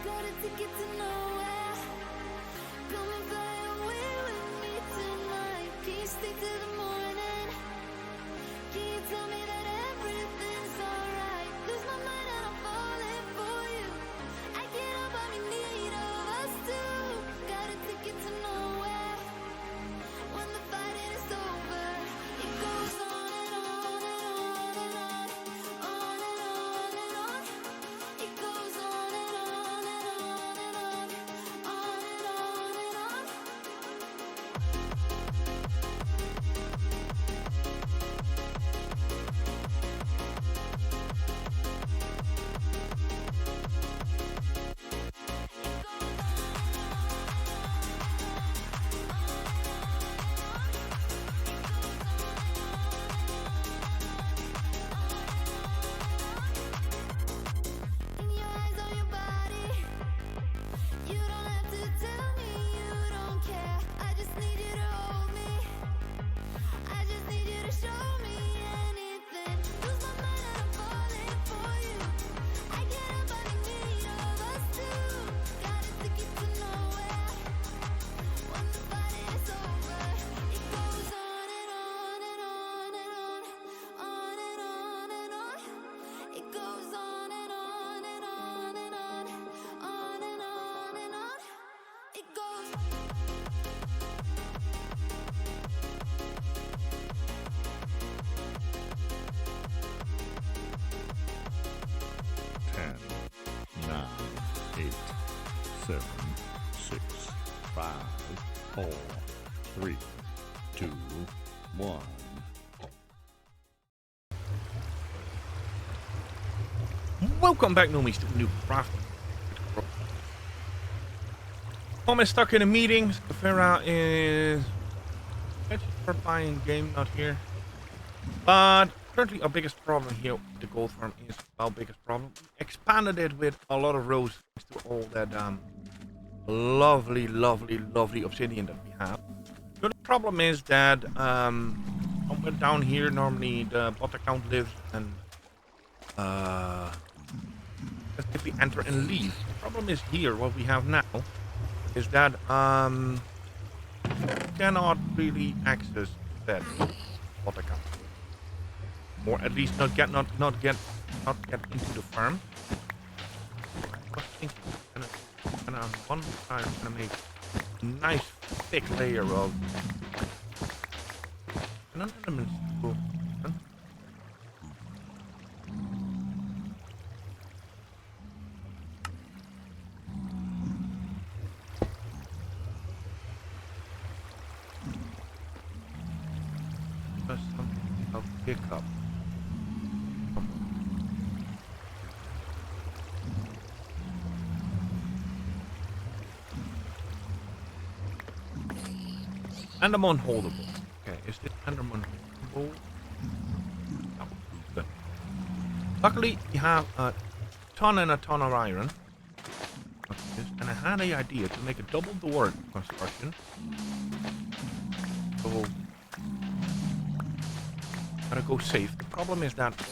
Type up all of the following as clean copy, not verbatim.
Got a ticket to nowhere. Come and fly away with me tonight. Can you stay till the morning? Can you tell me that everything's alright? Lose my mind and I'm falling for you. I can't help but be in need of us two. Got a ticket to nowhere. When the fighting is over, it goes on and on and on and on, on and on and on. It goes on and on and on and on, on and on and on. 10, 9, 8, 7, 6, 5, 4, 3, 2, 1. Welcome back, Normies, to the new Crafty. Tom is stuck in a meeting. Vera is for buying game, not here. But currently our biggest problem here with the gold farm is our biggest problem. We expanded it with a lot of rows to all that lovely obsidian that we have. The only problem is that somewhere down here normally the bot account lives and let's simply enter and leave. The problem is here, what we have now, is that we cannot really access that bot account. Or at least not get into the farm. I was thinking, and on one side I'm gonna make a nice thick layer of elements. That's something I'll pick up. Enderman holdable. Okay, is this Enderman holdable? No, good. Luckily, we have a ton and a ton of iron. And I had the idea to make a double door construction. So, gotta go safe. The problem is that the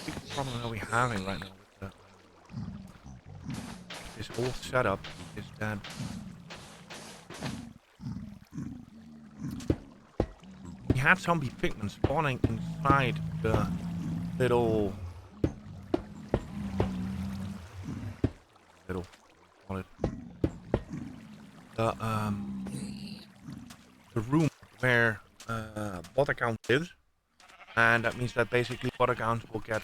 biggest problem that we're having right now with this whole setup is that we have zombie pigmen spawning inside the little call it the room where bot account lives, and that means that basically bot accounts will get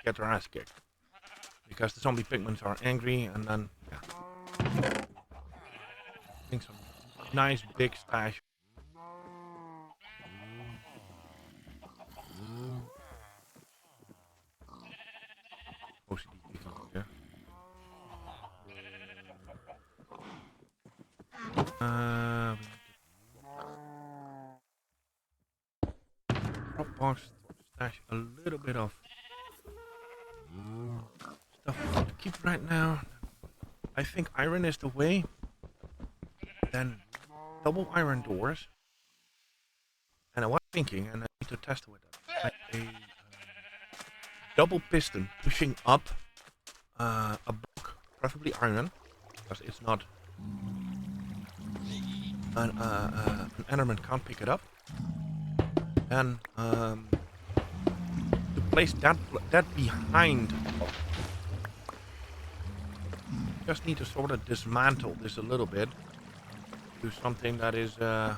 their ass kicked because the zombie pigmen are angry, and then yeah, I think some nice big stash. Yeah. Drop box stash a little bit of stuff to keep right now. I think iron is the way. Then double iron doors. And I was thinking, and I need to test with that, like a double piston pushing up a block, preferably iron, because it's not an Enderman can't pick it up. And to place that behind, just need to sort of dismantle this a little bit. Do something that is a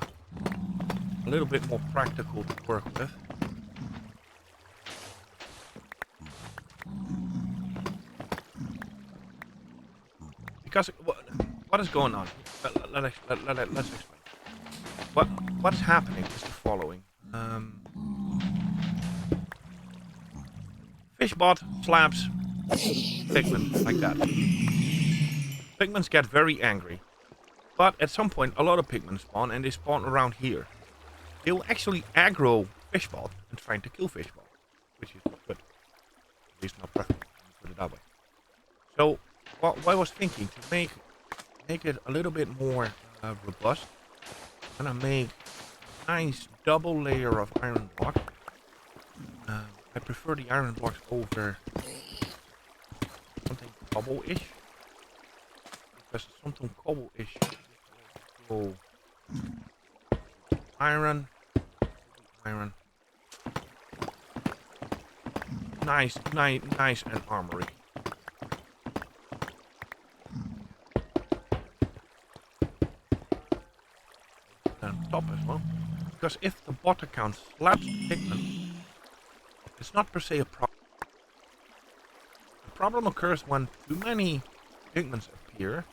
little bit more practical to work with. Because what is going on? Let's explain. What's happening is the following. Fishbot slaps pigmen like that. Pigments get very angry. But at some point, a lot of pigmen spawn, and they spawn around here. They will actually aggro Fishbot and trying to kill Fishbot, which is not good. At least not preferable, put it that way. So, what I was thinking, to make it a little bit more robust, I'm gonna make a nice double layer of iron block. I prefer the iron blocks over something cobble-ish. Because something cobble-ish will iron. Nice and armory. And top as well. Because if the bot account slaps pigment, it's not per se a problem. The problem occurs when too many pigments appear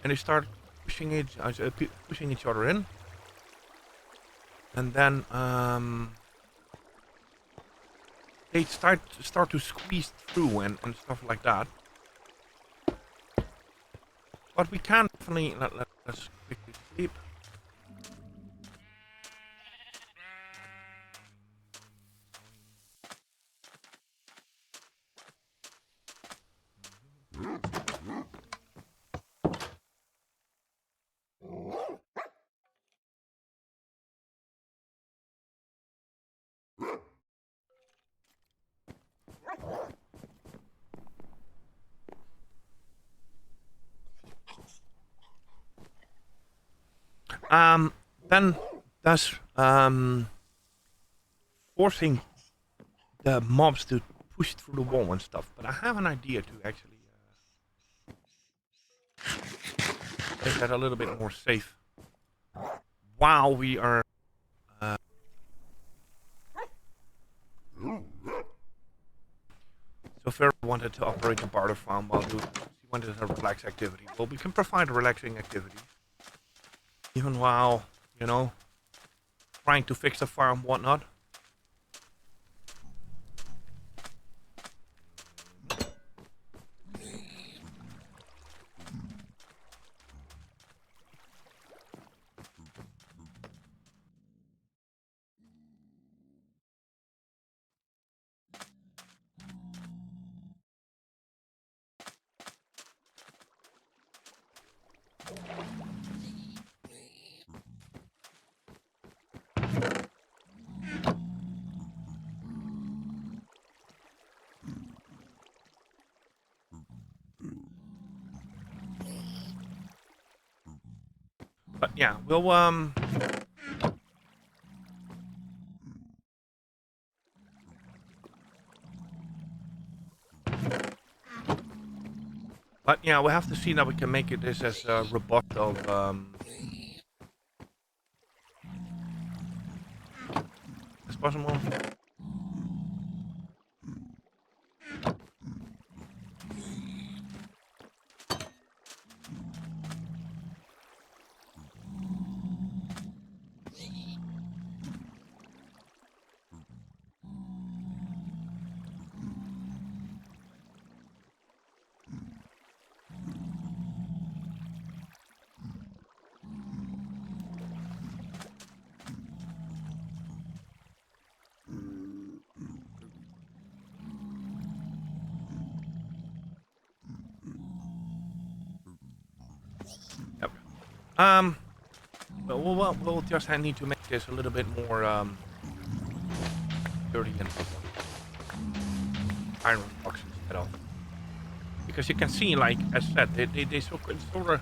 and they start pushing each other in, and then they start to squeeze through and stuff like that. But we can definitely let's quickly sleep. Then that's forcing the mobs to push through the wall and stuff. But I have an idea to actually make that a little bit more safe while we are. So Pharaoh wanted to operate the barter farm while he wanted a relaxed activity. Well, we can provide a relaxing activity. Even while, you know, trying to fix the farm, whatnot. But yeah, we'll but yeah, we have to see that we can make it this as robust of as possible. Yep. But we'll just need to make this a little bit more dirty and iron blocks instead of, because you can see, like I said, they sort of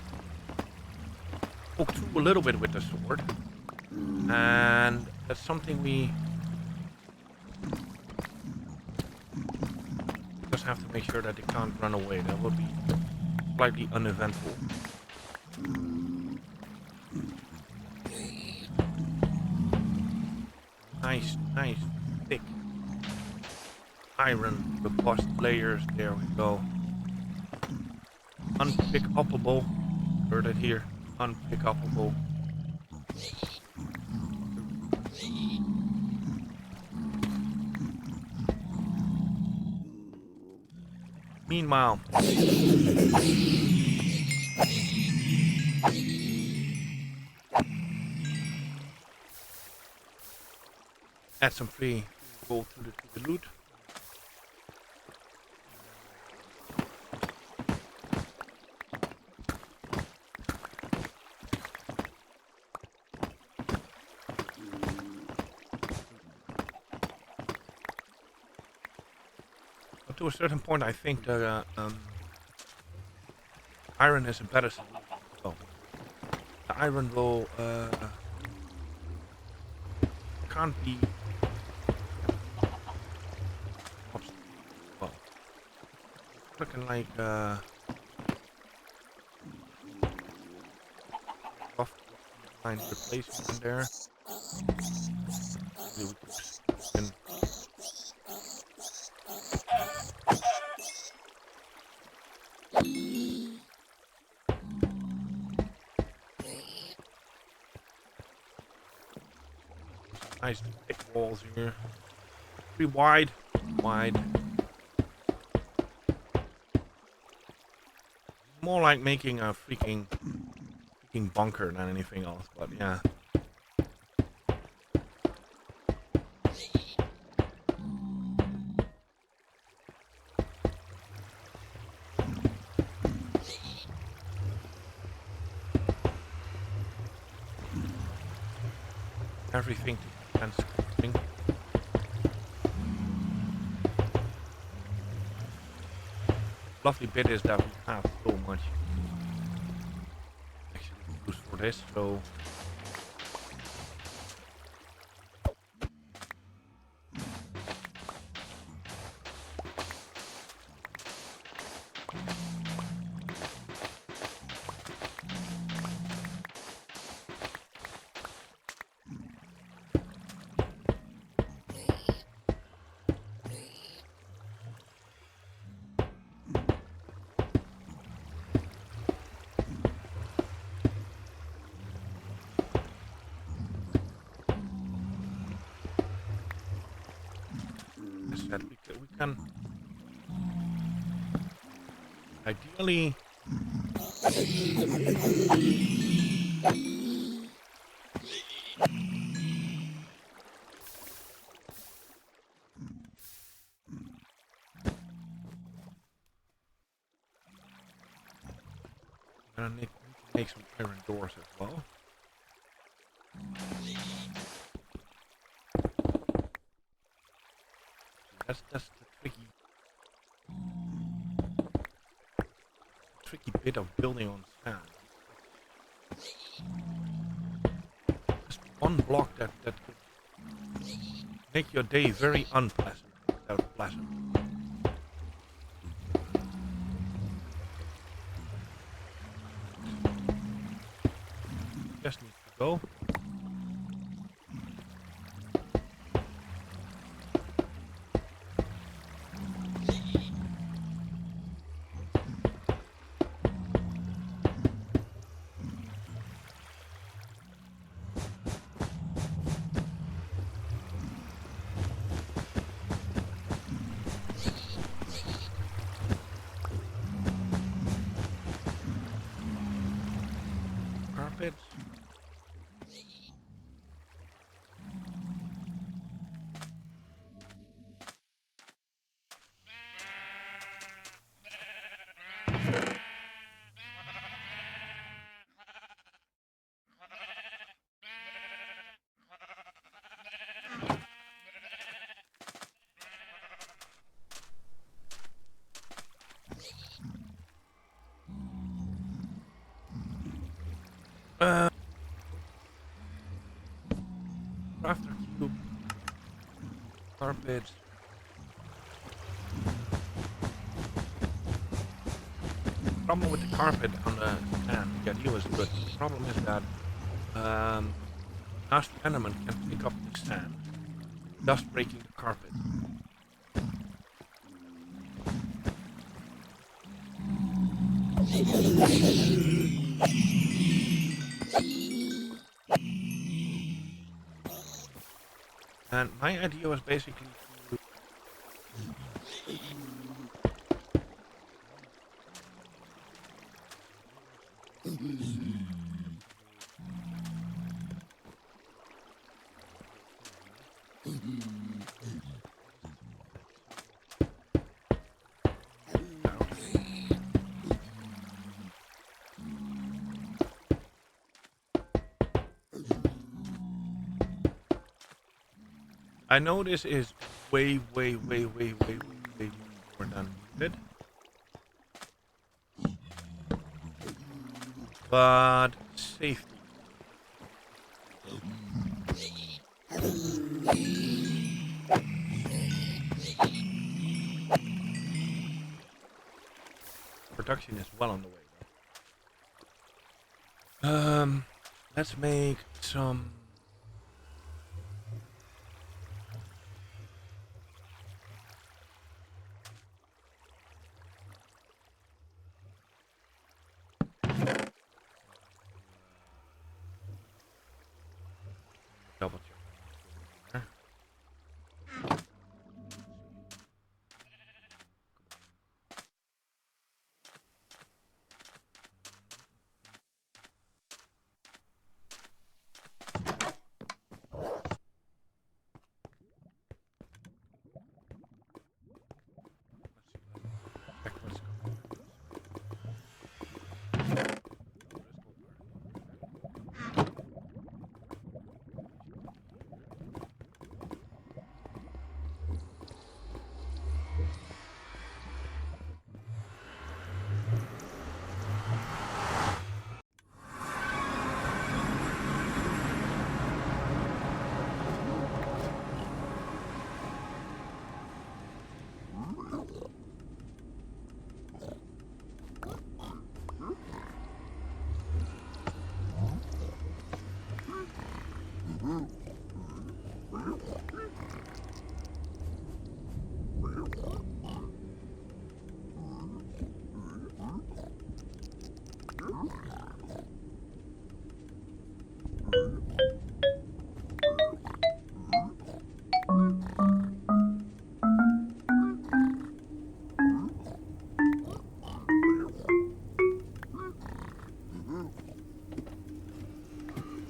poke through a little bit with the sword, and that's something we just have to make sure that they can't run away. That would be slightly uneventful. Nice, thick iron robust layers. There we go. Unpick-upable. Heard it here. Unpick-upable. Meanwhile, add some free gold to the loot. But to a certain point, I think the iron is a better solution. So the iron will can't be well. Looking like rough line replacement there. We can nice thick walls here. Pretty wide. More like making a freaking bunker than anything else, but yeah. Everything to defense scraping. Lovely bit is that we have so much actually use for this, so that we can ideally need to make some iron doors as well. That's the tricky bit of building on sand. Just one block that could make your day very unpleasant instead of pleasant. Just needs to go. Carpets. Crafter cube. Carpet. Problem with the carpet on the stand, the idea was good. The problem is that nasty element can pick up the sand, thus breaking the carpet. And my idea was basically to I know this is way more than needed. But safety. Production is well on the way though. Let's make some double check. Check what's going on.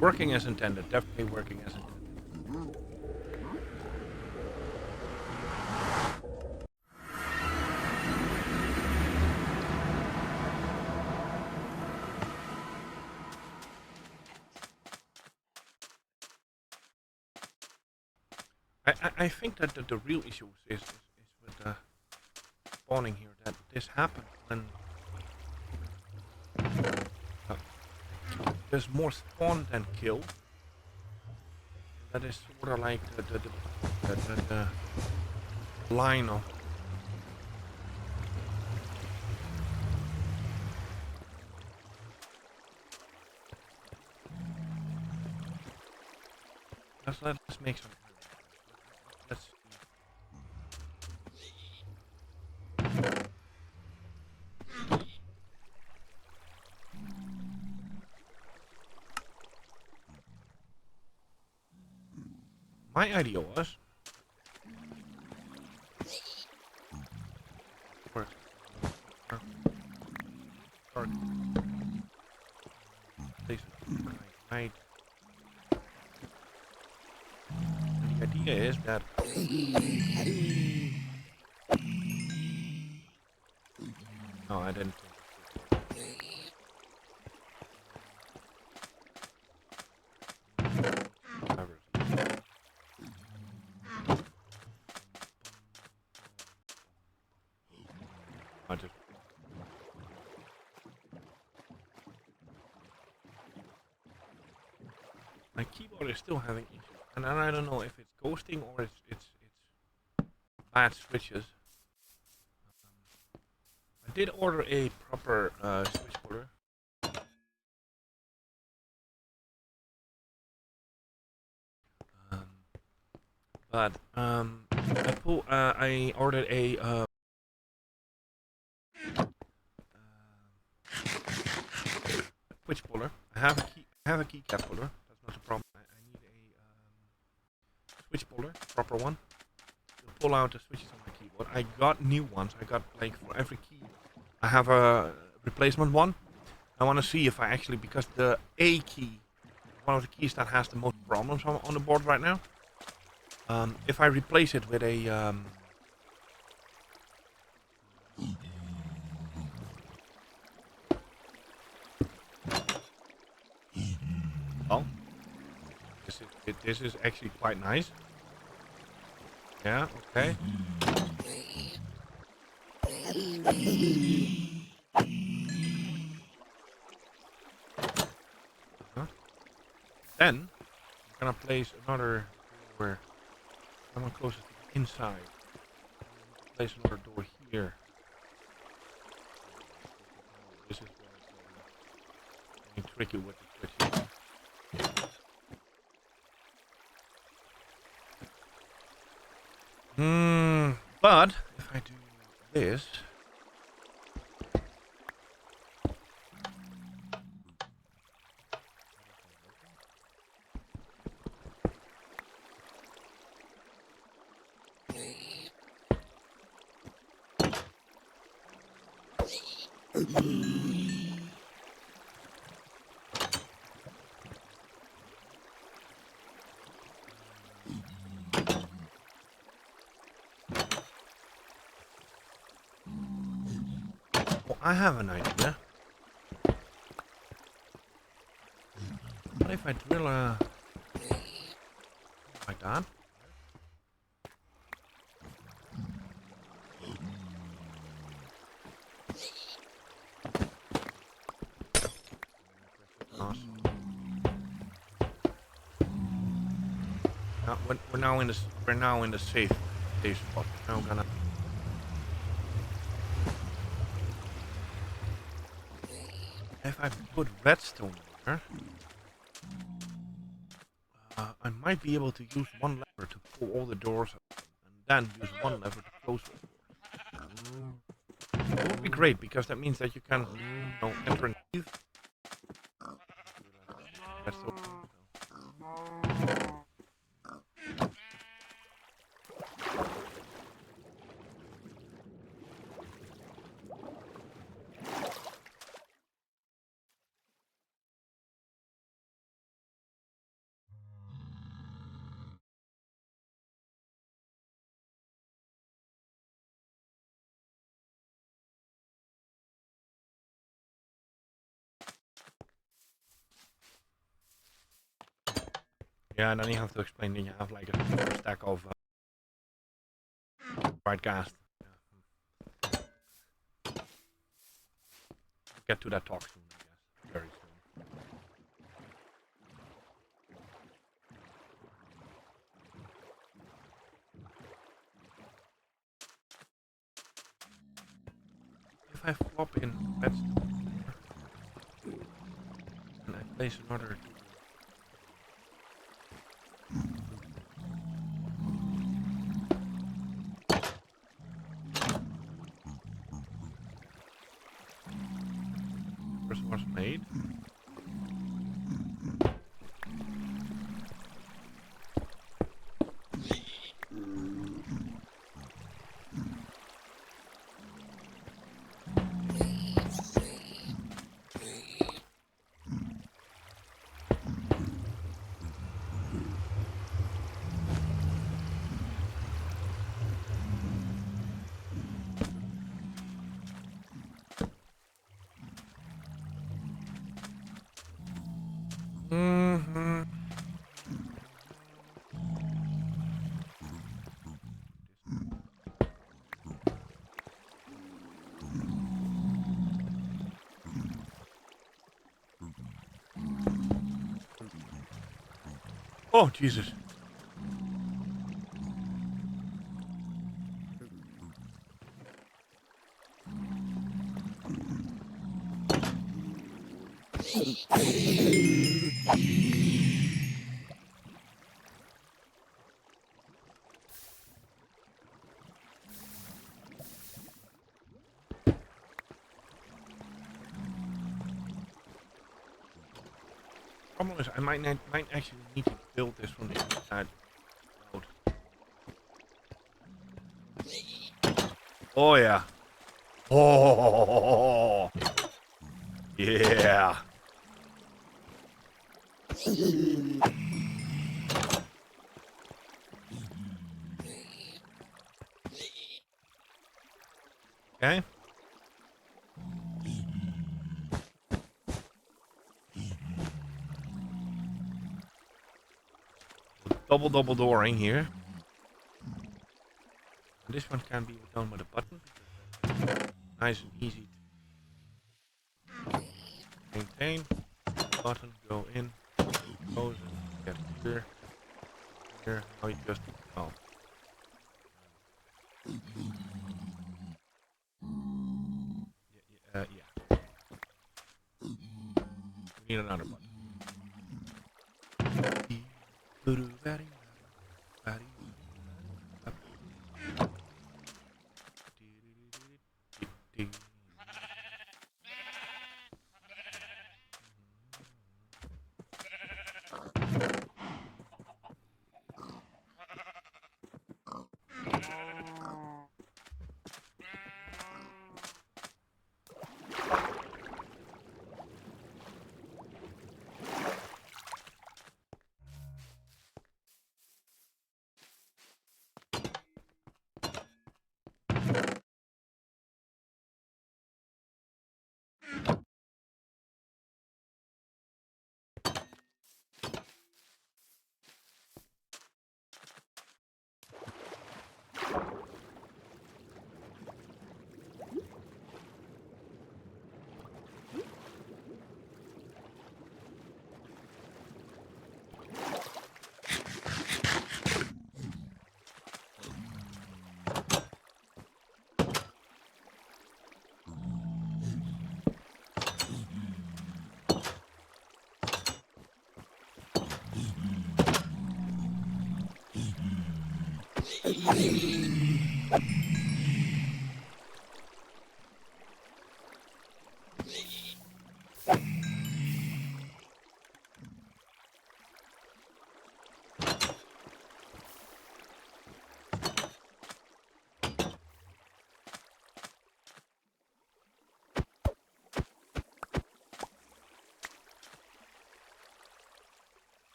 Working as intended, definitely working as intended. I think that the real issue is with the spawning here, that this happens when there's more spawn than kill. That is sort of like the line of let's make some. Let's see. My idea was right. The idea is that no, I didn't. I just My keyboard is still having issues, and I don't know if it's ghosting or it's bad switches. I did order a proper switch order. But I ordered a switch puller. I have a keycap puller. That's not a problem. I need a switch puller, proper one, to pull out the switches on my keyboard. I got new ones. I got like for every key, I have a replacement one. I want to see if I actually, because the A key, one of the keys that has the most problems on the board right now. If I replace it with a well, this is actually quite nice. Yeah. Okay. Then I'm gonna place another door. I'm closest to the inside. Place another door here. This is where it's getting tricky with the switches. But if I do this. Well, I have an idea. What if I drill like that? Awesome. Now, we're now in the safe spot. Now I'm gonna. If I put redstone there, I might be able to use one lever to pull all the doors open, and then use one lever to close the doors. It would be great because that means that you can, enter and leave. Redstone. Yeah, and then you have to explain that you have like a stack of bright gas. Yeah. Get to that talk soon, I guess. Very soon. If I flop in redstone and I place another. Was made. Oh, Jesus. Problem is, I might actually need to build this from the inside out. Oh yeah. Oh yeah. Okay. Double dooring here. And this one can be done with a button. Nice and easy to maintain. Button, go in, close, and get here. Here, now you just, oh. Yeah. We need another button.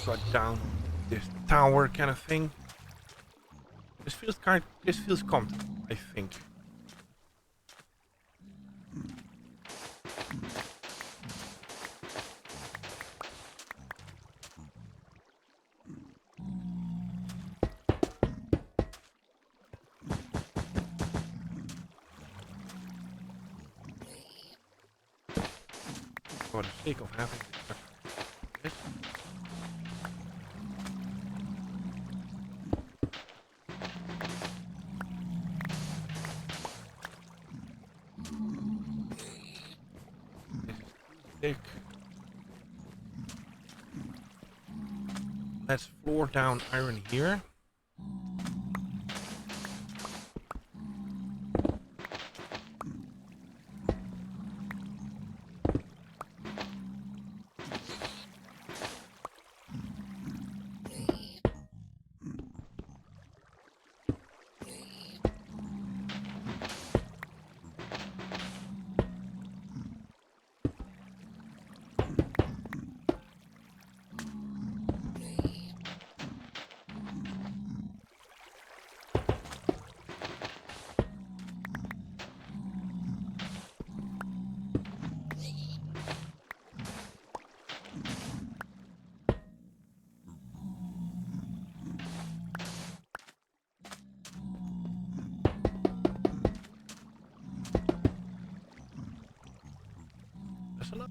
Got down this tower kind of thing. This feels comfortable, I think. For the sake of having this. Thick. Let's floor down iron here.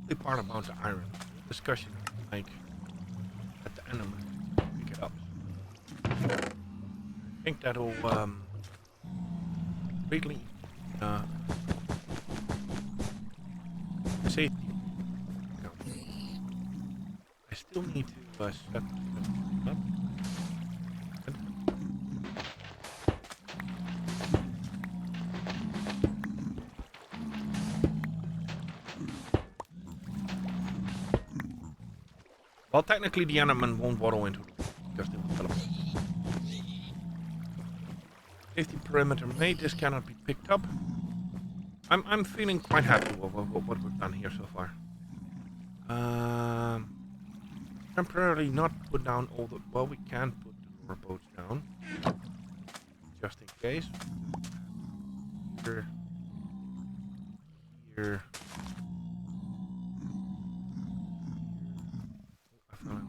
The part about the iron discussion, like at the end of pick it up. I think that'll greatly safety. I still need to set up. Well, technically the Enderman won't waddle into the wall because they will teleport. Safety perimeter made. This cannot be picked up. I'm feeling quite happy with what we've done here so far. Temporarily not put down all the... Well, we can put the more boats down. Just in case. Here. Here. I fell in.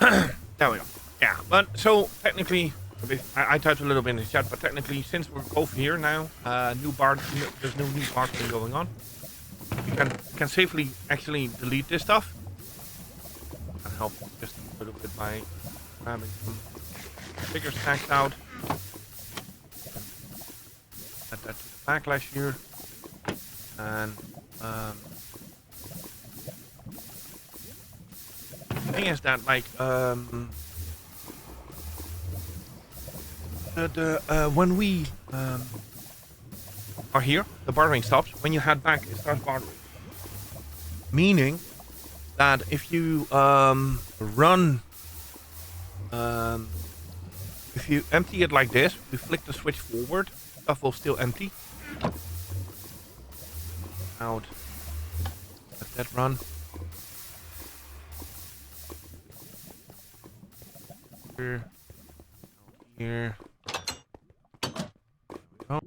There we go. Yeah, but so technically, I typed a little bit in the chat, but technically, since we're both here now, there's no new bartering going on. You can safely actually delete this stuff. Can help just a little bit by grabbing some bigger stacks out. Add that to the backlash here, and the thing is that like when we are here, the bartering stops. When you head back, it starts bartering. Meaning that if you run, if you empty it like this, we flick the switch forward, stuff will still empty. Out. Let that run. Here. Here. Oh.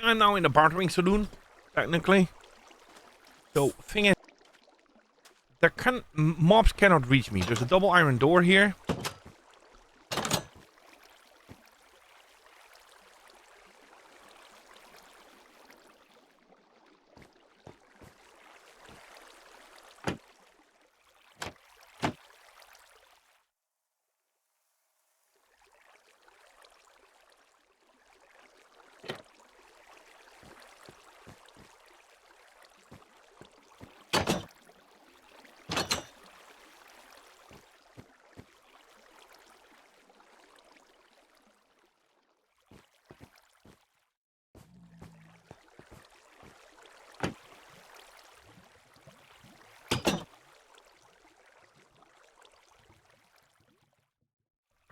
I'm now in the bartering saloon, technically. So, thing is, mobs cannot reach me. There's a double iron door here.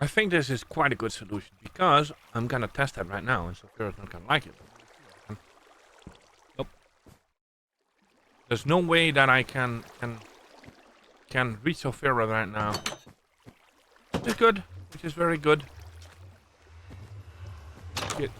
I think this is quite a good solution because I'm gonna test that right now, and Sophia is not gonna like it. Nope. There's no way that I can reach Sophia right now. Which is good, which is very good. Get.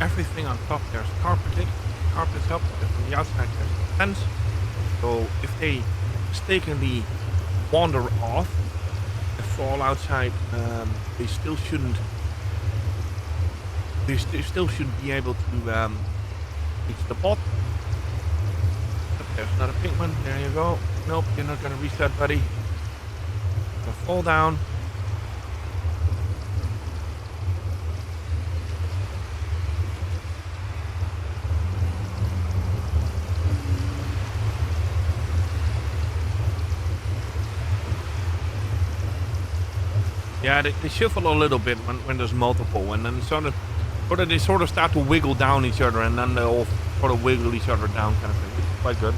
everything on top there's carpeted. Carpets up, and from the outside there's a fence. So if they mistakenly wander off and fall outside, they still shouldn't. They still should be able to reach the bottom. But there's another pink one. There you go. Nope, you're not gonna reach that, buddy. You're gonna fall down. Yeah, they shuffle a little bit when there's multiple, and then they sort of start to wiggle down each other, and then they all sort of wiggle each other down, kind of thing, which is quite good.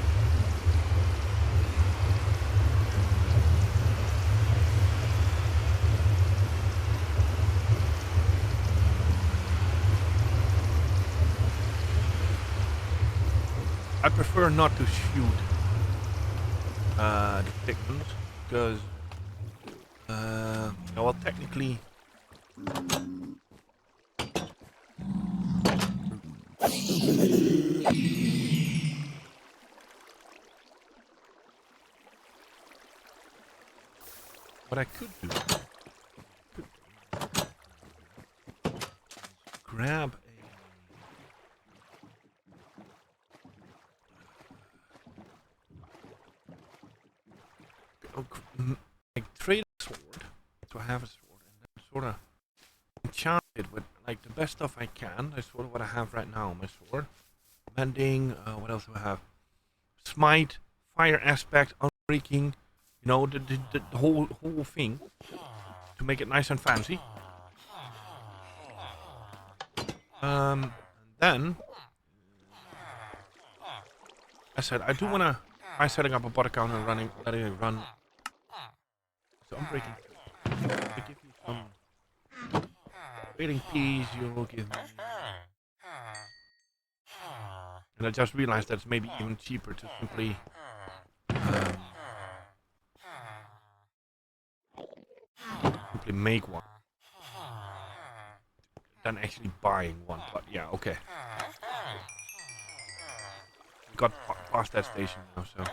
I prefer not to shoot the pigments because, well, technically. What I could do, grab like trade a sword, so I have a sword, and then sort of enchant it with like the best stuff I can. That's sort of what I have right now on my sword. Mending, what else do I have? Smite, fire aspect, unbreaking, you know, the whole thing to make it nice and fancy. And then I said I do wanna try setting up a bot account and letting it run. So unbreaking. I give you some trading piece, you will give me. And I just realized that it's maybe even cheaper to simply make one than actually buying one. But yeah, okay. We got past that station now, so.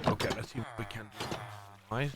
Okay, let's see what we can do. Nice.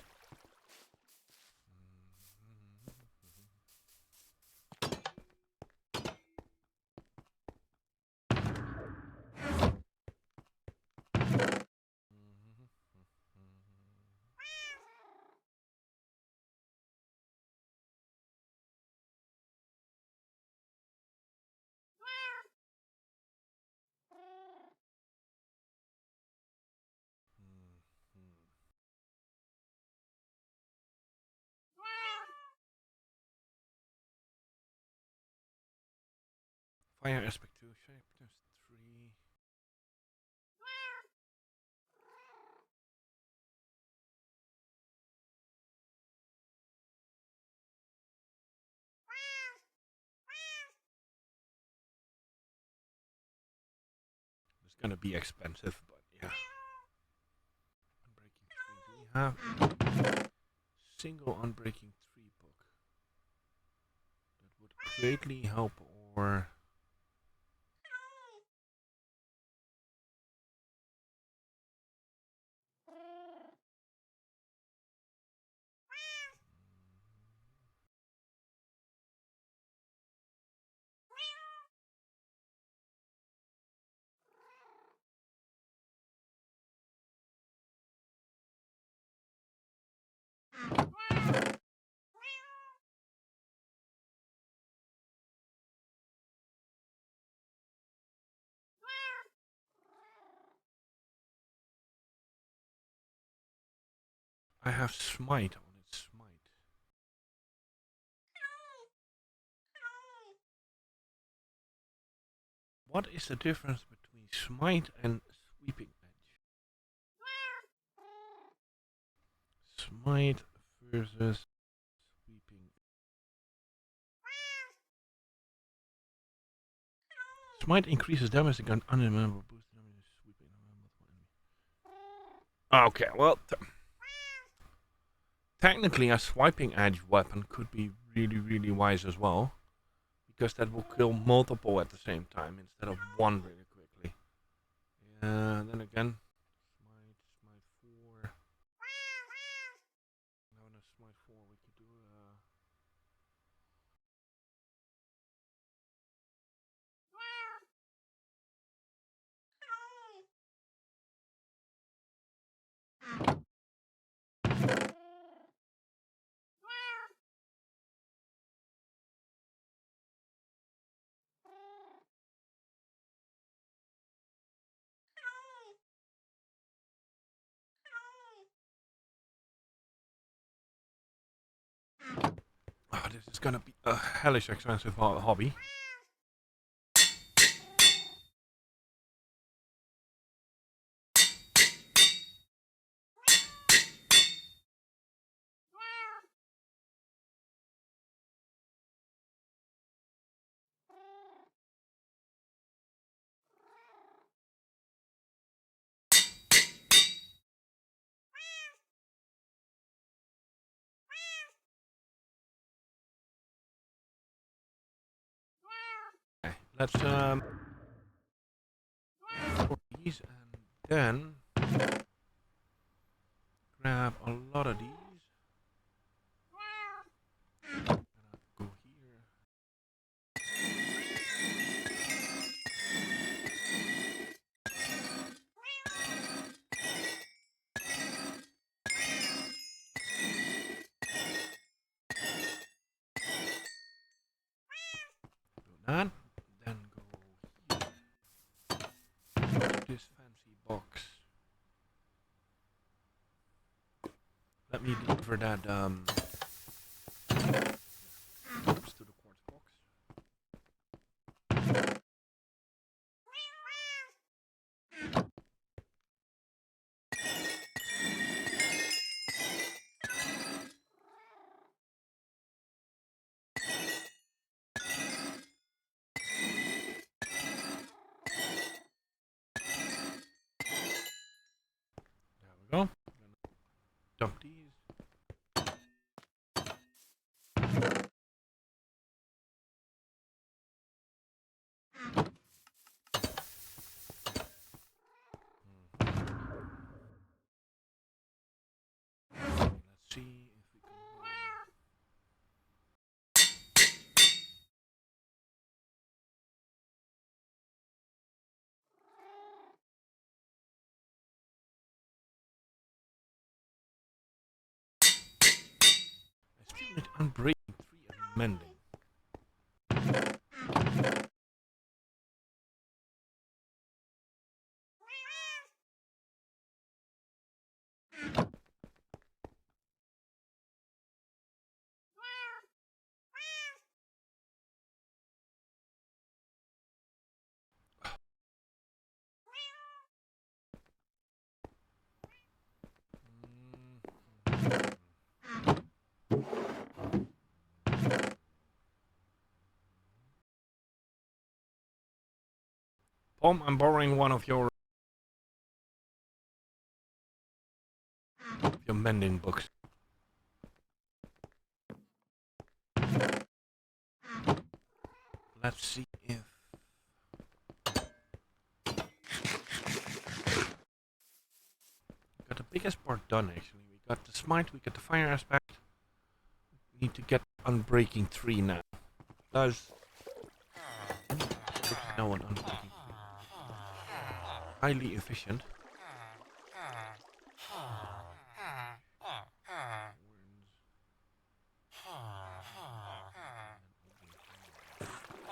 Fire aspect 2, shape test 3. It's gonna be expensive, but yeah. Unbreaking 3. Do we have single Unbreaking 3 book? That would greatly help, or. I have smite on it. Smite. What is the difference between smite and sweeping edge? Smite versus sweeping. Smite increases damage against unrememberable boost damage sweeping. Okay, well, technically a swiping edge weapon could be really wise as well, because that will kill multiple at the same time instead of one really quickly. Yeah, then again, smite 4. Now in a smite 4 we could do oh, this is gonna be a hellish expensive hobby. Okay, let's for these and then grab a lot of these. Go here. Do that. Then go here. This fancy box. Let me deliver that oops, to the quartz box. There we go. Dump these. Let's see if we can. I still need unbreaking 3 and mending. Pom, I'm borrowing one of your mending books. Let's see if got the biggest part done actually. We got the smite, we got the fire aspect. We need to get unbreaking 3 now. Does no one unbreaking 3? Highly efficient.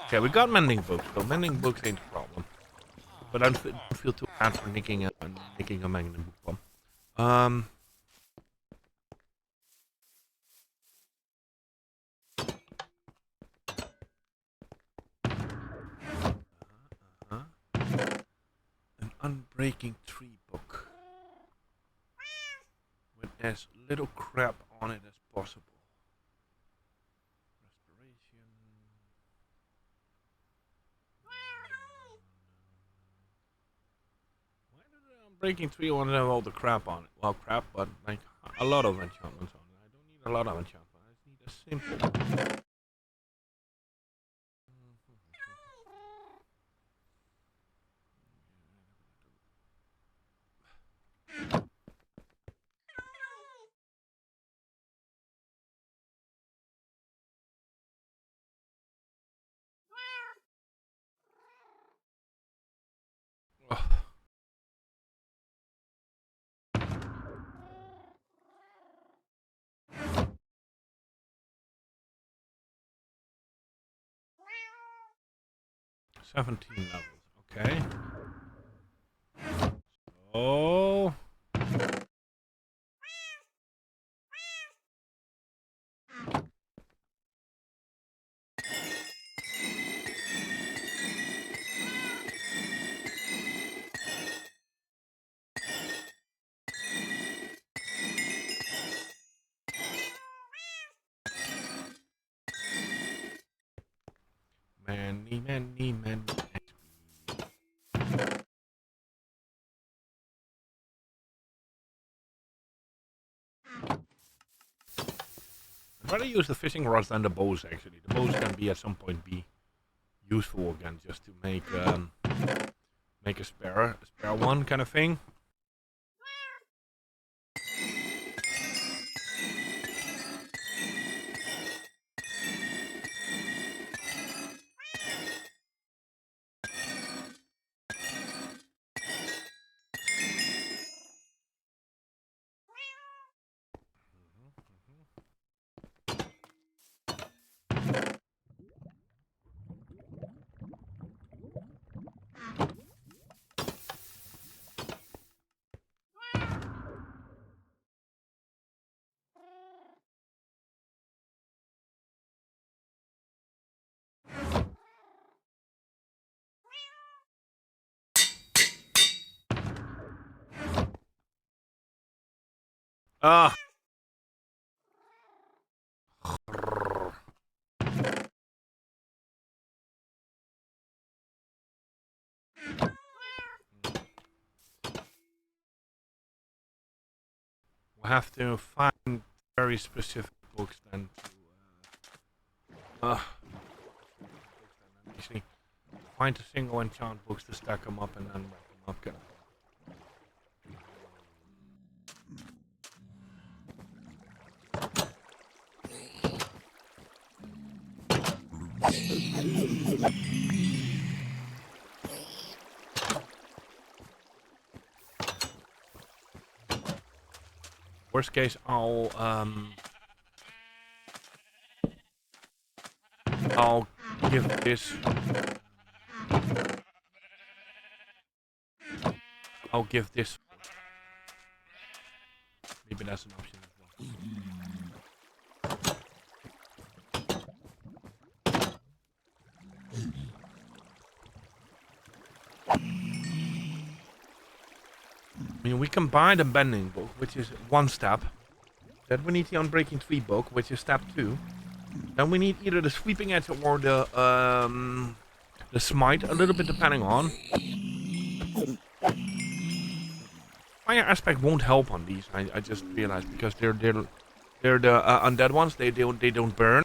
Okay, we got mending books, so mending books ain't a problem. But I don't feel too bad for nicking a mending book bomb. An unbreaking 3 book with as little crap on it as possible. Restoration. Why do the Breaking 3 won't have all the crap on it. Well, crap, but like a lot of enchantments on it. I don't need a lot of enchantments. I just need a simple. Ugh. $17 levels. Okay. Oh. Many. I'd rather use the fishing rods than the bows, actually. The bows can be at some point be useful again, just to make a spare one kind of thing. Ah. We'll have to find very specific books then to actually find the single enchant books to stack them up and then wrap them up. Kind of. Worst case, I'll give this. I'll give this. Maybe that's an option as well. I mean, we can buy the bending book, which is one step. Then we need the unbreaking 3 book, which is step 2. Then we need either the sweeping edge or the smite, a little bit depending on. Fire aspect won't help on these. I just realized because they're the undead ones. They don't burn.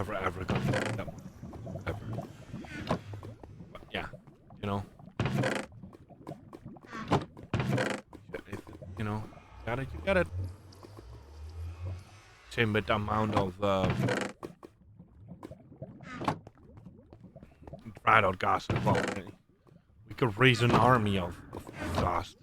never ever gonna do that. Ever. But yeah, you know. You know, got it, you got it. Same with the amount of dried out gas as well. We could raise an army of gas.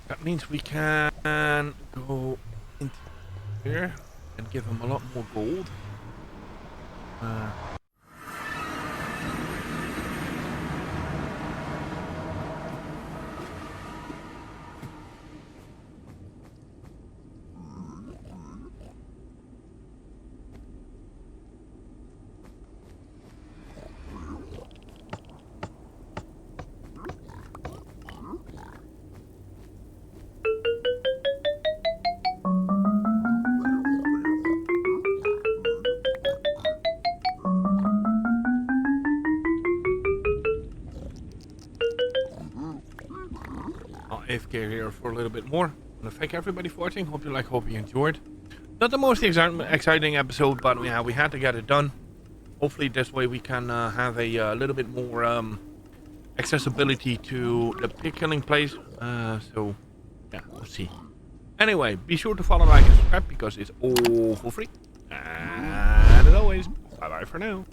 That means we can go into here and give him a lot more gold. AFK here for a little bit more. I want to thank everybody for watching. Hope you enjoyed. Not the most exciting episode, but yeah, we had to get it done. Hopefully this way we can have a little bit more accessibility to the pig killing place. So yeah, let's see. Anyway, be sure to follow, like, and subscribe because it's all for free. And as always, bye bye for now.